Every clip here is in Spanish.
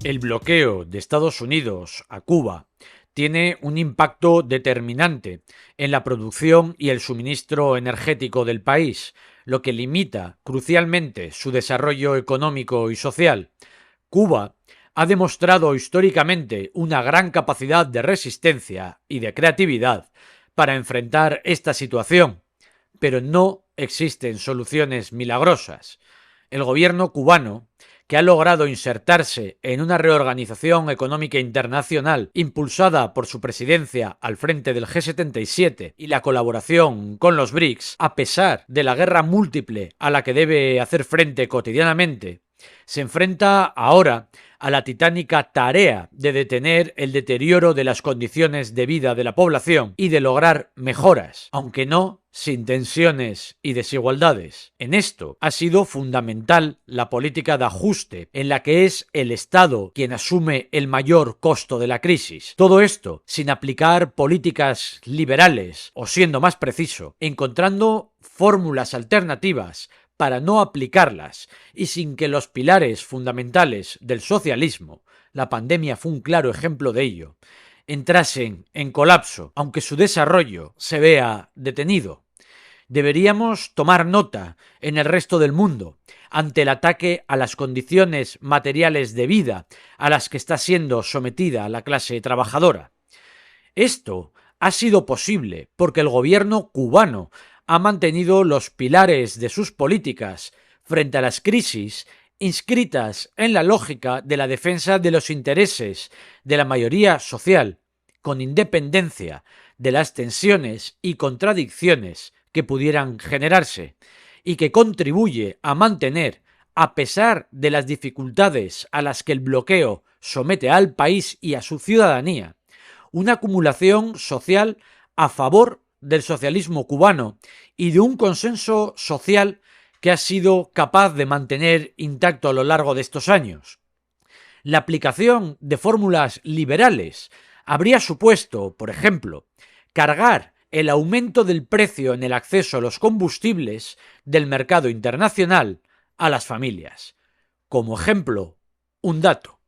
El bloqueo de Estados Unidos a Cuba tiene un impacto determinante en la producción y el suministro energético del país, lo que limita crucialmente su desarrollo económico y social. Cuba ha demostrado históricamente una gran capacidad de resistencia y de creatividad para enfrentar esta situación, pero no existen soluciones milagrosas. El gobierno cubano, que ha logrado insertarse en una reorganización económica internacional impulsada por su presidencia al frente del G77 y la colaboración con los BRICS, a pesar de la guerra múltiple a la que debe hacer frente cotidianamente, se enfrenta ahora a la titánica tarea de detener el deterioro de las condiciones de vida de la población y de lograr mejoras, aunque no sin tensiones y desigualdades. En esto ha sido fundamental la política de ajuste, en la que es el Estado quien asume el mayor costo de la crisis. Todo esto sin aplicar políticas liberales, o siendo más preciso, encontrando fórmulas alternativas para no aplicarlas y sin que los pilares fundamentales del socialismo, la pandemia fue un claro ejemplo de ello, entrasen en colapso, aunque su desarrollo se vea detenido. Deberíamos tomar nota en el resto del mundo ante el ataque a las condiciones materiales de vida a las que está siendo sometida la clase trabajadora. Esto ha sido posible porque el gobierno cubano ha mantenido los pilares de sus políticas frente a las crisis inscritas en la lógica de la defensa de los intereses de la mayoría social, con independencia de las tensiones y contradicciones que pudieran generarse, y que contribuye a mantener, a pesar de las dificultades a las que el bloqueo somete al país y a su ciudadanía, una acumulación social a favor del socialismo cubano y de un consenso social que ha sido capaz de mantener intacto a lo largo de estos años. La aplicación de fórmulas liberales habría supuesto, por ejemplo, cargar el aumento del precio en el acceso a los combustibles del mercado internacional a las familias. Como ejemplo, un dato: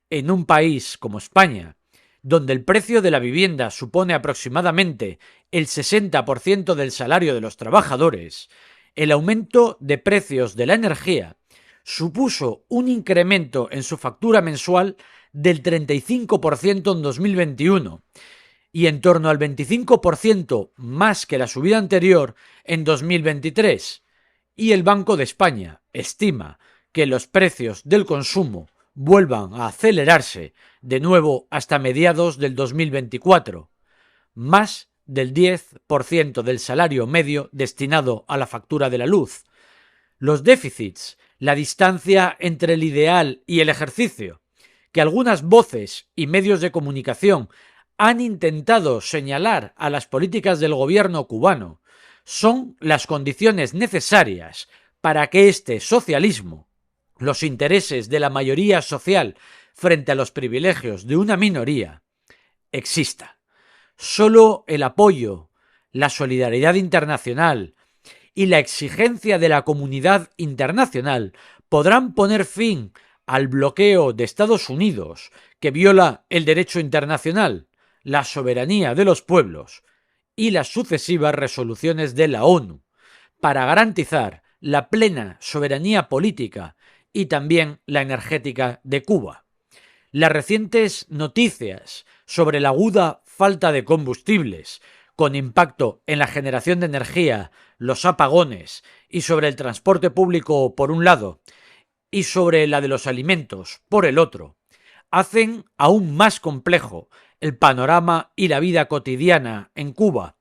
en un país como España, donde el precio de la vivienda supone aproximadamente el 60% del salario de los trabajadores, el aumento de precios de la energía supuso un incremento en su factura mensual del 35% en 2021 y en torno al 25% más que la subida anterior en 2023. Y el Banco de España estima que los precios del consumo vuelvan a acelerarse de nuevo hasta mediados del 2024, más del 10% del salario medio destinado a la factura de la luz. Los déficits, la distancia entre el ideal y el ejercicio, que algunas voces y medios de comunicación han intentado señalar a las políticas del gobierno cubano, son las condiciones necesarias para que este socialismo, los intereses de la mayoría social frente a los privilegios de una minoría, exista. Solo el apoyo, la solidaridad internacional y la exigencia de la comunidad internacional podrán poner fin al bloqueo de Estados Unidos, que viola el derecho internacional, la soberanía de los pueblos y las sucesivas resoluciones de la ONU, para garantizar la plena soberanía política y también la energética de Cuba. Las recientes noticias sobre la aguda falta de combustibles, con impacto en la generación de energía, los apagones y sobre el transporte público por un lado, y sobre la de los alimentos por el otro, hacen aún más complejo el panorama y la vida cotidiana en Cuba,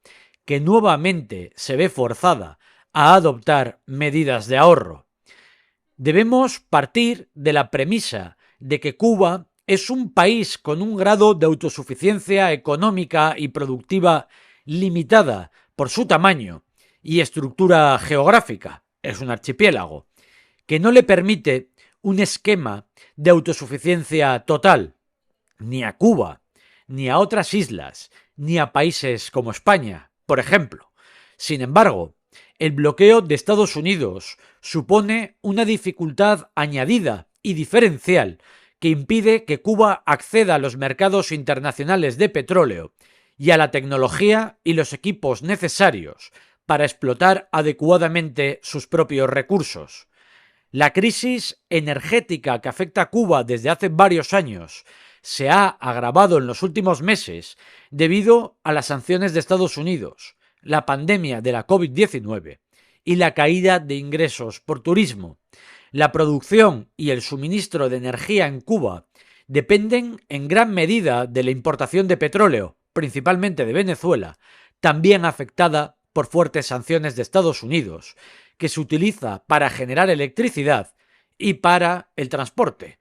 que nuevamente se ve forzada a adoptar medidas de ahorro. Debemos partir de la premisa de que Cuba es un país con un grado de autosuficiencia económica y productiva limitada por su tamaño y estructura geográfica, es un archipiélago, que no le permite un esquema de autosuficiencia total, ni a Cuba, ni a otras islas, ni a países como España, por ejemplo. Sin embargo, el bloqueo de Estados Unidos supone una dificultad añadida y diferencial que impide que Cuba acceda a los mercados internacionales de petróleo y a la tecnología y los equipos necesarios para explotar adecuadamente sus propios recursos. La crisis energética que afecta a Cuba desde hace varios años se ha agravado en los últimos meses debido a las sanciones de Estados Unidos, la pandemia de la COVID-19 y la caída de ingresos por turismo. La producción y el suministro de energía en Cuba dependen en gran medida de la importación de petróleo, principalmente de Venezuela, también afectada por fuertes sanciones de Estados Unidos, que se utiliza para generar electricidad y para el transporte.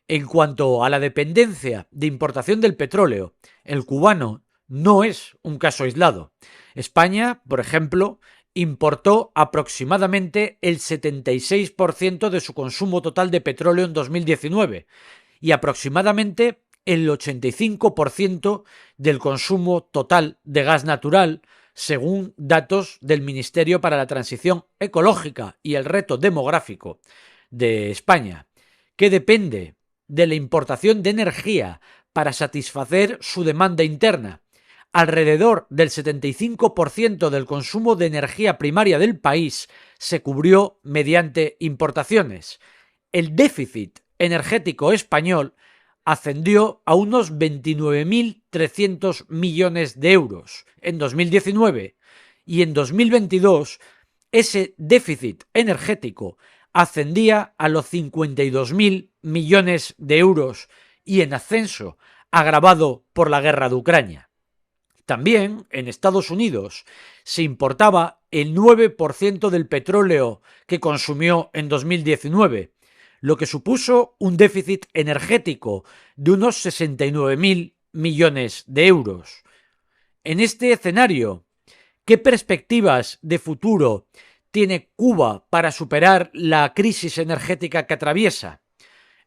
En cuanto a la dependencia de importación del petróleo, el cubano no es un caso aislado. España, por ejemplo, importó aproximadamente el 76% de su consumo total de petróleo en 2019 y aproximadamente el 85% del consumo total de gas natural, según datos del Ministerio para la Transición Ecológica y el Reto Demográfico de España, que depende de la importación de energía para satisfacer su demanda interna. Alrededor del 75% del consumo de energía primaria del país se cubrió mediante importaciones. El déficit energético español ascendió a unos 29.300 millones de euros en 2019 y en 2022 ese déficit energético ascendía a los 52.000 millones de euros y en ascenso, agravado por la guerra de Ucrania. También en Estados Unidos se importaba el 9% del petróleo que consumió en 2019, lo que supuso un déficit energético de unos 69.000 millones de euros. En este escenario, ¿qué perspectivas de futuro tiene Cuba para superar la crisis energética que atraviesa?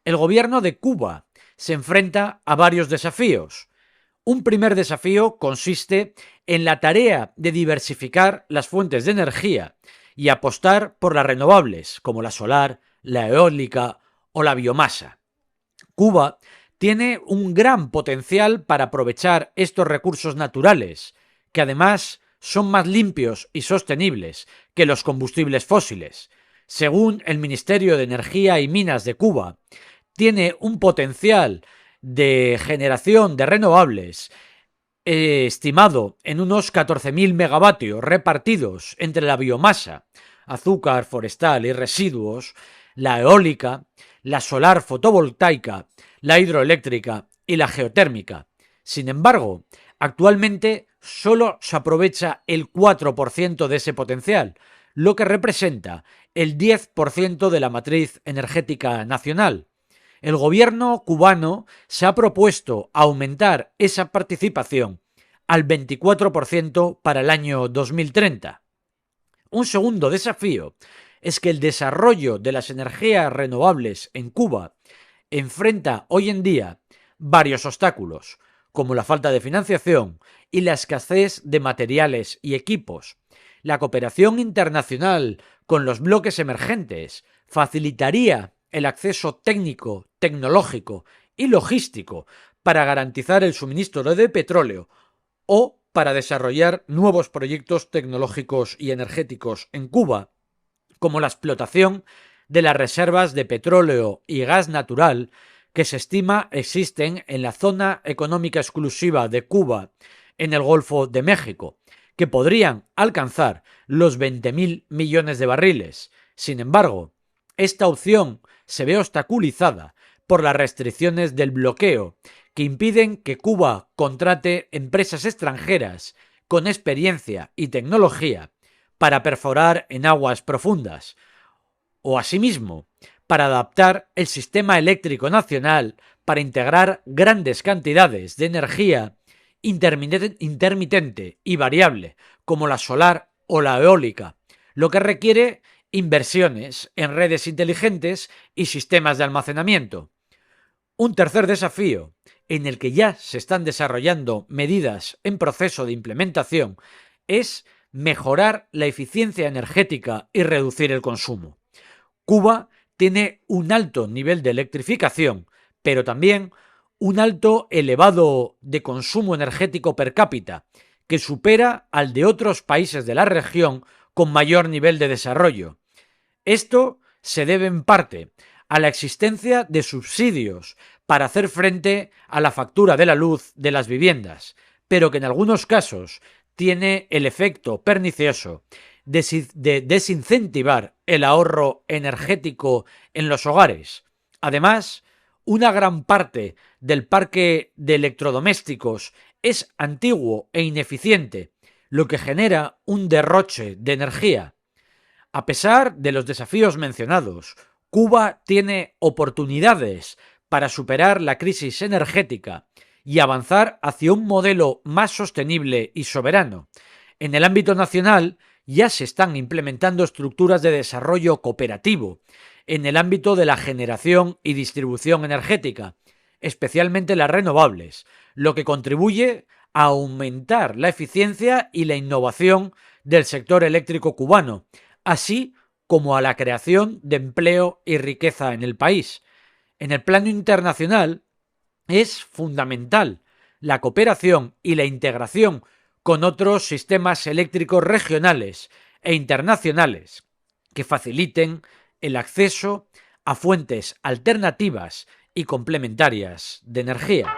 El gobierno de Cuba se enfrenta a varios desafíos. Un primer desafío consiste en la tarea de diversificar las fuentes de energía y apostar por las renovables, como la solar, la eólica o la biomasa. Cuba tiene un gran potencial para aprovechar estos recursos naturales, que además son más limpios y sostenibles que los combustibles fósiles. Según el Ministerio de Energía y Minas de Cuba, tiene un potencial de generación de renovables estimado en unos 14.000 megavatios repartidos entre la biomasa, azúcar forestal y residuos, la eólica, la solar fotovoltaica, la hidroeléctrica y la geotérmica. Sin embargo, actualmente solo se aprovecha el 4% de ese potencial, lo que representa el 10% de la matriz energética nacional. El gobierno cubano se ha propuesto aumentar esa participación al 24% para el año 2030. Un segundo desafío es que el desarrollo de las energías renovables en Cuba enfrenta hoy en día varios obstáculos, como la falta de financiación y la escasez de materiales y equipos. La cooperación internacional con los bloques emergentes facilitaría el acceso técnico, tecnológico y logístico para garantizar el suministro de petróleo o para desarrollar nuevos proyectos tecnológicos y energéticos en Cuba, como la explotación de las reservas de petróleo y gas natural que se estima existen en la zona económica exclusiva de Cuba en el Golfo de México, que podrían alcanzar los 20.000 millones de barriles. Sin embargo, esta opción se ve obstaculizada por las restricciones del bloqueo, que impiden que Cuba contrate empresas extranjeras con experiencia y tecnología para perforar en aguas profundas, o asimismo, para adaptar el sistema eléctrico nacional para integrar grandes cantidades de energía intermitente y variable, como la solar o la eólica, lo que requiere inversiones en redes inteligentes y sistemas de almacenamiento. Un tercer desafío, en el que ya se están desarrollando medidas en proceso de implementación, es mejorar la eficiencia energética y reducir el consumo. Cuba tiene un alto nivel de electrificación, pero también un alto elevado de consumo energético per cápita, que supera al de otros países de la región con mayor nivel de desarrollo. Esto se debe en parte a la existencia de subsidios para hacer frente a la factura de la luz de las viviendas, pero que en algunos casos tiene el efecto pernicioso de desincentivar el ahorro energético en los hogares. Además, una gran parte del parque de electrodomésticos es antiguo e ineficiente, lo que genera un derroche de energía. A pesar de los desafíos mencionados, Cuba tiene oportunidades para superar la crisis energética y avanzar hacia un modelo más sostenible y soberano. En el ámbito nacional ya se están implementando estructuras de desarrollo cooperativo en el ámbito de la generación y distribución energética, especialmente las renovables, lo que contribuye a aumentar la eficiencia y la innovación del sector eléctrico cubano, así como a la creación de empleo y riqueza en el país. En el plano internacional es fundamental la cooperación y la integración con otros sistemas eléctricos regionales e internacionales que faciliten el acceso a fuentes alternativas y complementarias de energía.